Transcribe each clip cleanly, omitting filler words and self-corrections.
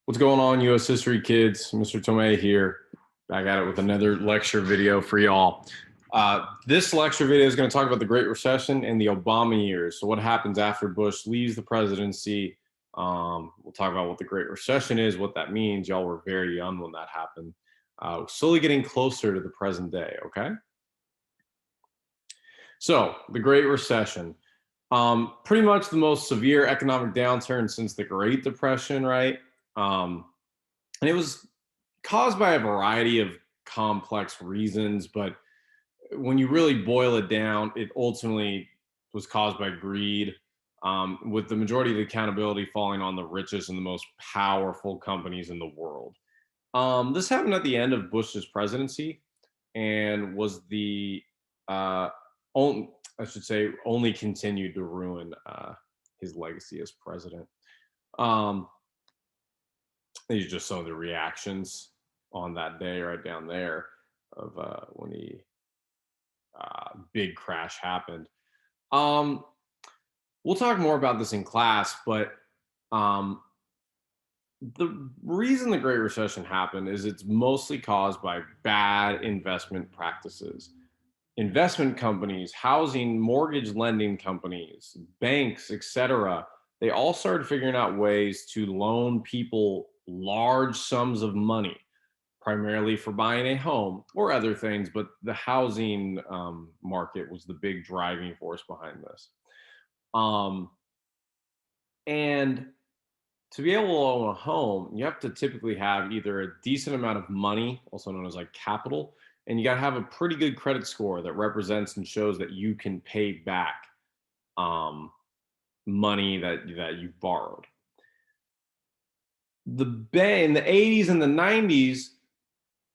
What's going on, U.S. history kids? Mr. Tomei here, back at it with another lecture video for y'all. This lecture video is going to talk about the Great Recession and the Obama years. So what happens after Bush leaves the presidency. We'll talk about what the Great Recession is, what that means. Y'all were very young when that happened. Slowly getting closer to the present day, okay? So the Great Recession. Pretty much the most severe economic downturn since the Great Depression, right? And it was caused by a variety of complex reasons, but when you really boil it down, it ultimately was caused by greed, with the majority of the accountability falling on the richest and the most powerful companies in the world. This happened at the end of Bush's presidency and was the only, I should say, only continued to ruin his legacy as president. Um, these are just some of the reactions on that day right down there of when the big crash happened. Um, we'll talk more about this in class, but um, the reason the Great Recession happened is it's mostly caused by bad investment practices. Investment companies, housing, mortgage lending companies, banks, etc., they all started figuring out ways to loan people large sums of money, primarily for buying a home or other things, but the housing market was the big driving force behind this. Um, and to be able to own a home, you have to typically have either a decent amount of money, also known as like capital, and you got to have a pretty good credit score that represents and shows that you can pay back um, money that you've borrowed. In the 80s and the 90s,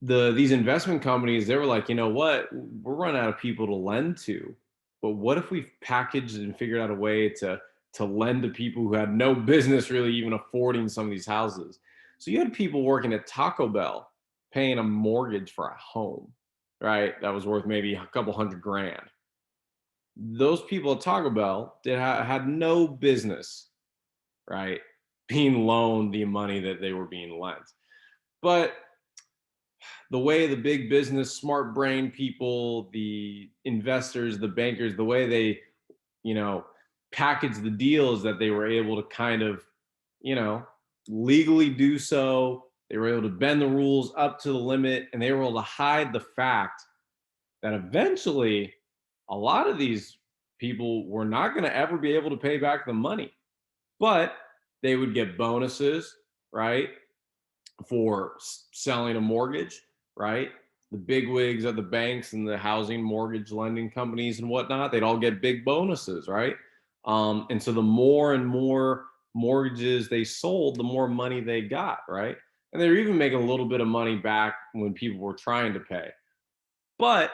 these investment companies, they were like, you know what, we're running out of people to lend to, but what if we packaged and figured out a way to lend to people who had no business really even affording some of these houses? So you had people working at Taco Bell paying a mortgage for a home, right? That was worth maybe a couple $100,000. Those people at Taco Bell had no business, right, being loaned the money that they were being lent. But the way the big business, smart brain people, the investors, the bankers, the way they, you know, package the deals, that they were able to kind of, you know, legally do so. They were able to bend the rules up to the limit, and they were able to hide the fact that eventually a lot of these people were not going to ever be able to pay back the money, but they would get bonuses, right, for selling a mortgage, right? The big wigs at the banks and the housing mortgage lending companies and whatnot, they'd all get big bonuses, right? And so the more and more mortgages they sold, the more money they got, right? And they were even making a little bit of money back when people were trying to pay. But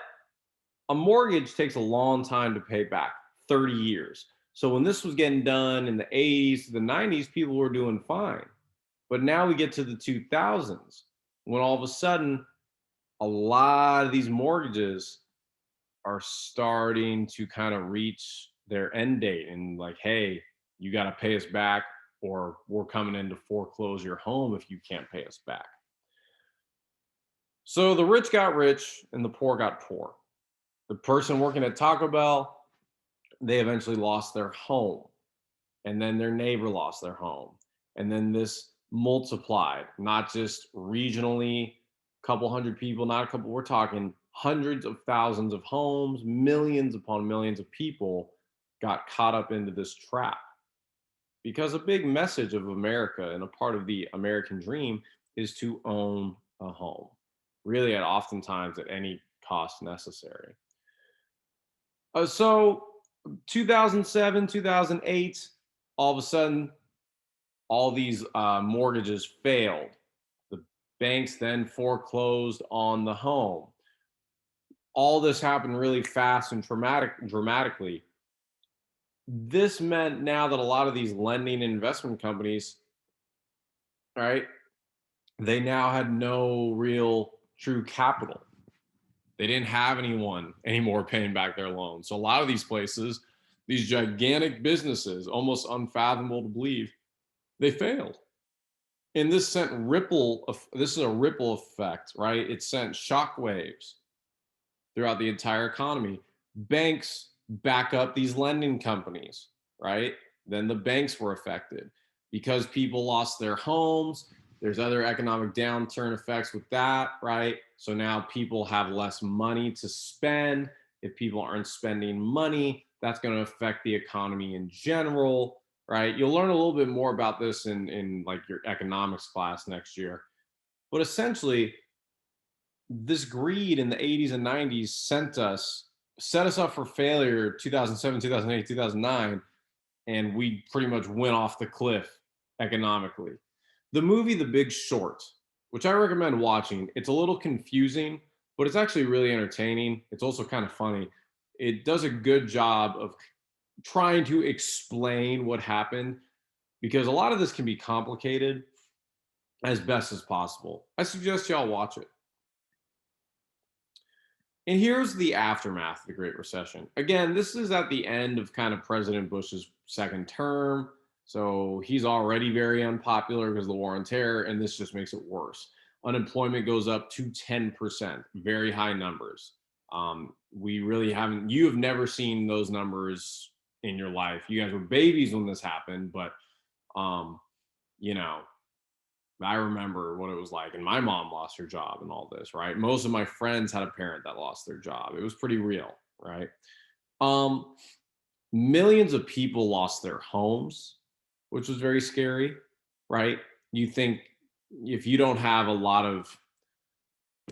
a mortgage takes a long time to pay back, 30 years. So when this was getting done in the 80s to the 90s, people were doing fine. But now we get to the 2000s when all of a sudden a lot of these mortgages are starting to kind of reach their end date and like, hey, you got to pay us back or we're coming in to foreclose your home if you can't pay us back. So the rich got rich and the poor got poor. The person working at Taco Bell, they eventually lost their home, and then their neighbor lost their home, and then this multiplied, not just regionally, a couple hundred people, not a couple, we're talking hundreds of thousands of homes, millions upon millions of people got caught up into this trap. Because a big message of America and a part of the American dream is to own a home, really at oftentimes at any cost necessary. So 2007, 2008, all of a sudden, all these mortgages failed. The banks then foreclosed on the home. All this happened really fast and dramatically. This meant now that a lot of these lending and investment companies, right, they now had no real true capital. They didn't have anyone anymore paying back their loans. So a lot of these places, these gigantic businesses, almost unfathomable to believe, they failed. And this is a ripple effect, right? It sent shockwaves throughout the entire economy. Banks back up these lending companies, right? Then the banks were affected because people lost their homes. There's other economic downturn effects with that, right? So now people have less money to spend. If people aren't spending money, that's going to affect the economy in general, right? You'll learn a little bit more about this in like your economics class next year. But essentially, this greed in the 80s and 90s set us up for failure 2007, 2008, 2009, and we pretty much went off the cliff economically. The movie The Big Short, which I recommend watching, it's a little confusing, but it's actually really entertaining. It's also kind of funny. It does a good job of trying to explain what happened because a lot of this can be complicated as best as possible. I suggest y'all watch it. And here's the aftermath of the Great Recession. Again, this is at the end of kind of President Bush's second term. So he's already very unpopular because of the war on terror, and this just makes it worse. Unemployment goes up to 10%, very high numbers. We really haven't, you have never seen those numbers in your life. You guys were babies when this happened, but, um, you know, I remember what it was like, and my mom lost her job and all this, right? Most of my friends had a parent that lost their job. It was pretty real, right? Um, Millions of people lost their homes, which was very scary, right? You think if you don't have a lot of,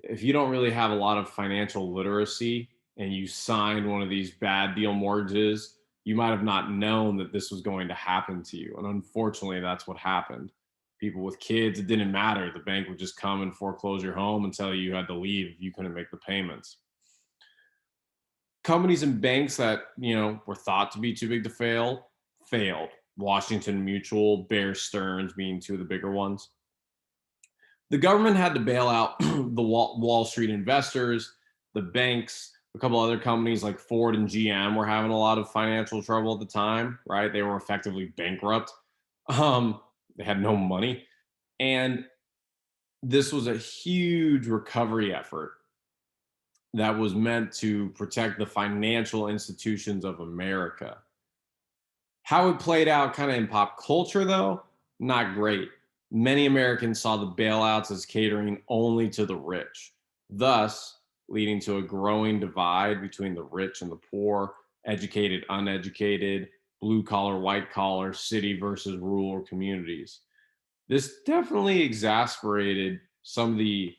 if you don't really have a lot of financial literacy and you signed one of these bad deal mortgages, you might have not known that this was going to happen to you. And unfortunately, that's what happened. People with kids, it didn't matter. The bank would just come and foreclose your home and tell you had to leave if you couldn't make the payments. Companies and banks that, were thought to be too big to fail, failed. Washington Mutual, Bear Stearns being two of the bigger ones. The government had to bail out the Wall Street investors, the banks, a couple other companies like Ford and GM were having a lot of financial trouble at the time, right? They were effectively bankrupt. They had no money. And this was a huge recovery effort that was meant to protect the financial institutions of America. How it played out kind of in pop culture, though, not great. Many Americans saw the bailouts as catering only to the rich, thus leading to a growing divide between the rich and the poor, educated, uneducated, blue collar, white collar, city versus rural communities. This definitely exasperated some of the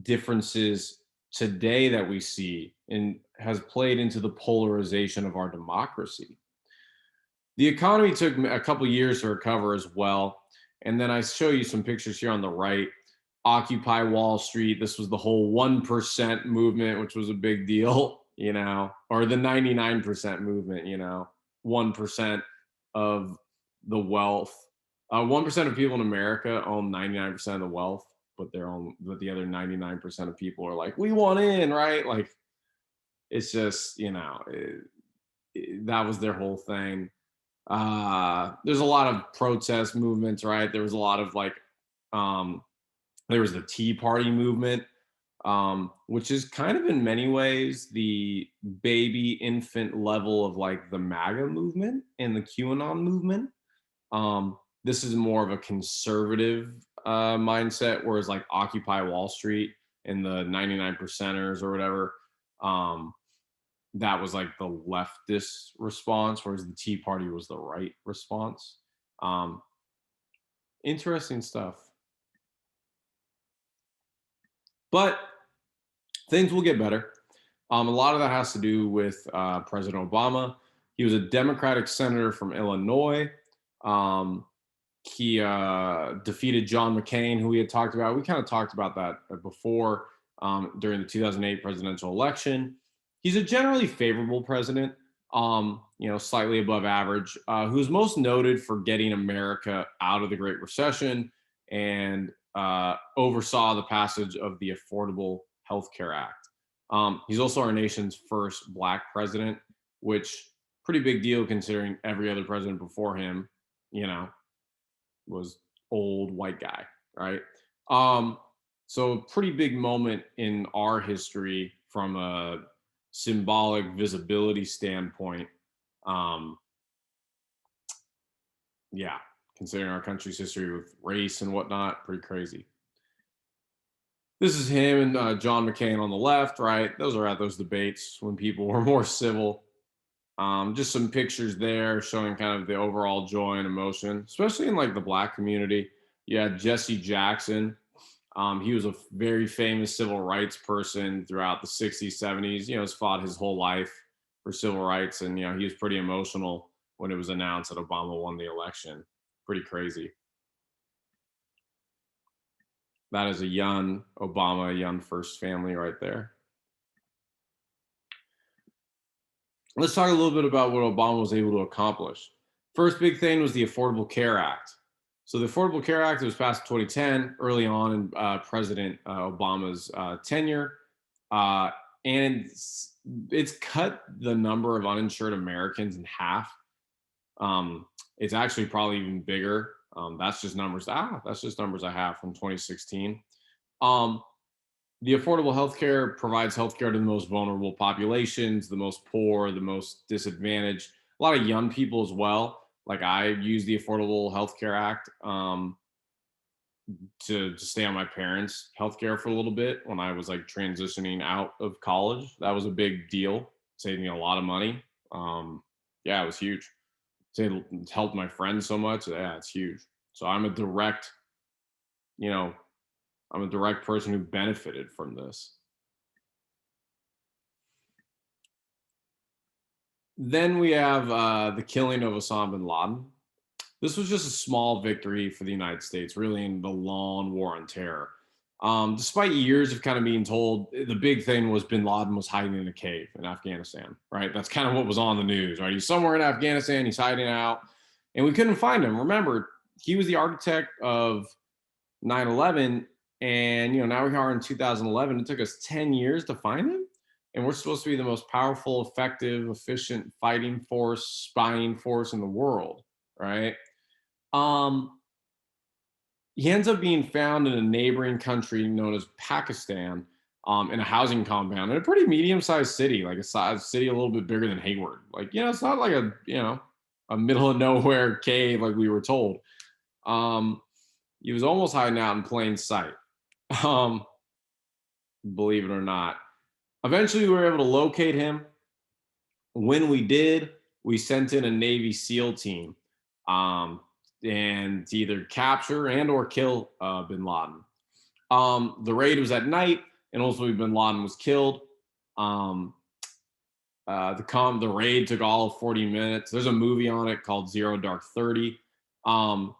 differences today that we see and has played into the polarization of our democracy. The economy took a couple years to recover as well. And then I show you some pictures here on the right. Occupy Wall Street. This was the whole 1% movement, which was a big deal, or the 99% movement, 1% of the wealth. 1% of people in America own 99% of the wealth, but the other 99% of people are like, we want in, right? Like, it's just, that was their whole thing. There's a lot of protest movements, right? There was a lot of there was the Tea Party movement, which is kind of in many ways the baby infant level of like the MAGA movement and the QAnon movement. This is more of a conservative mindset, whereas like Occupy Wall Street and the 99 percenters or whatever, that was like the leftist response, whereas the Tea Party was the right response. Interesting stuff. But things will get better. A lot of that has to do with President Obama. He was a Democratic senator from Illinois. He defeated John McCain, who we had talked about. We kind of talked about that before during the 2008 presidential election. He's a generally favorable president, slightly above average, who's most noted for getting America out of the Great Recession and oversaw the passage of the Affordable Health Care Act. He's also our nation's first Black president, which pretty big deal considering every other president before him, was old white guy, right? Um, so a pretty big moment in our history from a symbolic visibility standpoint. Um, yeah, considering our country's history with race and whatnot, pretty crazy. This is him and John McCain on the left, right? Those are at those debates when people were more civil. Just some pictures there showing kind of the overall joy and emotion, especially in like the black community. You had Jesse Jackson. He was a very famous civil rights person throughout the 60s, 70s. Has fought his whole life for civil rights. And, he was pretty emotional when it was announced that Obama won the election. Pretty crazy. That is a young Obama, a young first family right there. Let's talk a little bit about what Obama was able to accomplish. First big thing was the Affordable Care Act. So the Affordable Care Act was passed in 2010, early on in President Obama's tenure, uh, and it's cut the number of uninsured Americans in half. It's actually probably even bigger. That's just numbers. That's just numbers I have from 2016. Um, the affordable healthcare provides healthcare to the most vulnerable populations, the most poor, the most disadvantaged, a lot of young people as well. Like I use the Affordable Healthcare Act to stay on my parents' healthcare for a little bit when I was like transitioning out of college. That was a big deal, saved me a lot of money. Yeah, it was huge. It helped my friends so much. Yeah, it's huge. So you know, I'm a direct person who benefited from this. Then we have the killing of Osama bin Laden. This was just a small victory for the United States, really, in the long war on terror. Despite years of kind of being told, the big thing was bin Laden was hiding in a cave in Afghanistan, right? That's kind of what was on the news, right? He's somewhere in Afghanistan, he's hiding out, and we couldn't find him. Remember, he was the architect of 9/11, and now we are in 2011. It took us 10 years to find him, and we're supposed to be the most powerful, effective, efficient fighting force, spying force in the world, right? Um, he ends up being found in a neighboring country known as Pakistan, in a housing compound in a pretty medium-sized city, like a size city a little bit bigger than Hayward. Like, it's not like a middle of nowhere cave like we were told. Um, he was almost hiding out in plain sight. Um, believe it or not. Eventually, we were able to locate him. When we did, we sent in a Navy SEAL team, and to either capture and or kill Bin Laden. The raid was at night, and ultimately Bin Laden was killed. Um, the raid took all of 40 minutes. There's a movie on it called Zero Dark 30. Bin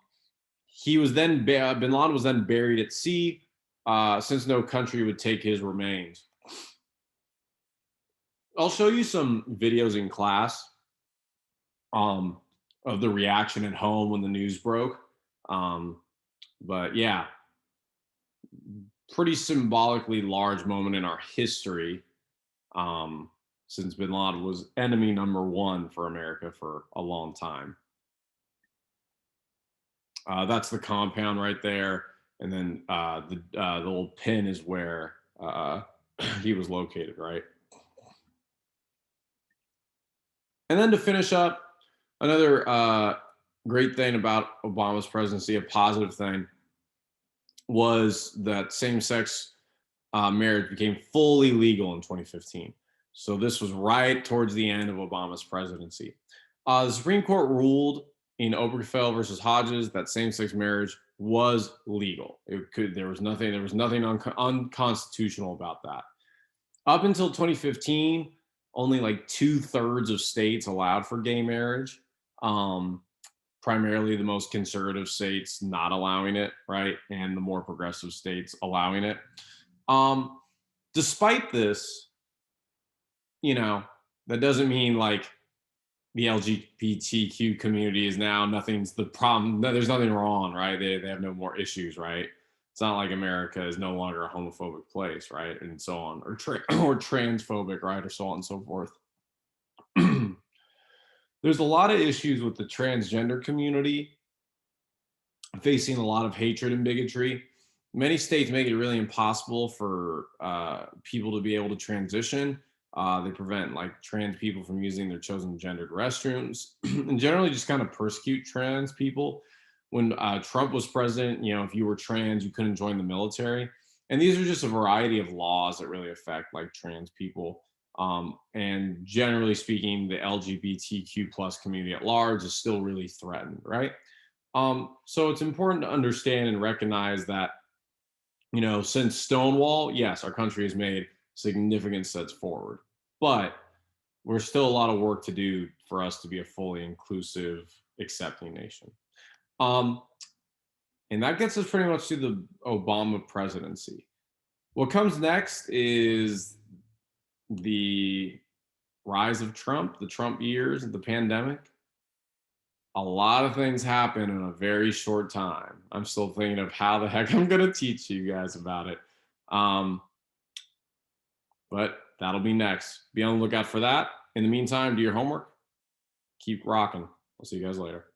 Laden was then buried at sea, since no country would take his remains. I'll show you some videos in class, um, of the reaction at home when the news broke. Um, but yeah, pretty symbolically large moment in our history, um, since Bin Laden was enemy number one for America for a long time. That's the compound right there, and then the little pin is where he was located, right? And then to finish up, another great thing about Obama's presidency, a positive thing, was that same-sex marriage became fully legal in 2015. So this was right towards the end of Obama's presidency. The Supreme Court ruled in Obergefell versus Hodges that same-sex marriage was legal. There was nothing unconstitutional about that. Up until 2015, only like 2/3 of states allowed for gay marriage. Um, Primarily the most conservative states not allowing it, right? And the more progressive states allowing it. Um, Despite this, you know, that doesn't mean like the LGBTQ community is now nothing's the problem. No, there's nothing wrong, right? They have no more issues, right? It's not like America is no longer a homophobic place, right? And so on, or or transphobic, right? Or so on and so forth. There's a lot of issues with the transgender community. facing a lot of hatred and bigotry. Many states make it really impossible for people to be able to transition. They prevent like trans people from using their chosen gendered restrooms, and generally just kind of persecute trans people. When Trump was president, if you were trans, you couldn't join the military, and these are just a variety of laws that really affect like trans people. And generally speaking, the LGBTQ plus community at large is still really threatened, right? So it's important to understand and recognize that, since Stonewall, yes, our country has made significant steps forward, but we're still a lot of work to do for us to be a fully inclusive, accepting nation. Um, and that gets us pretty much to the Obama presidency. What comes next is the rise of Trump, the Trump years, the pandemic. A lot of things happen in a very short time. I'm still thinking of how the heck I'm going to teach you guys about it. Um, but that'll be next. Be on the lookout for that. In the meantime, do your homework. Keep rocking. I'll see you guys later.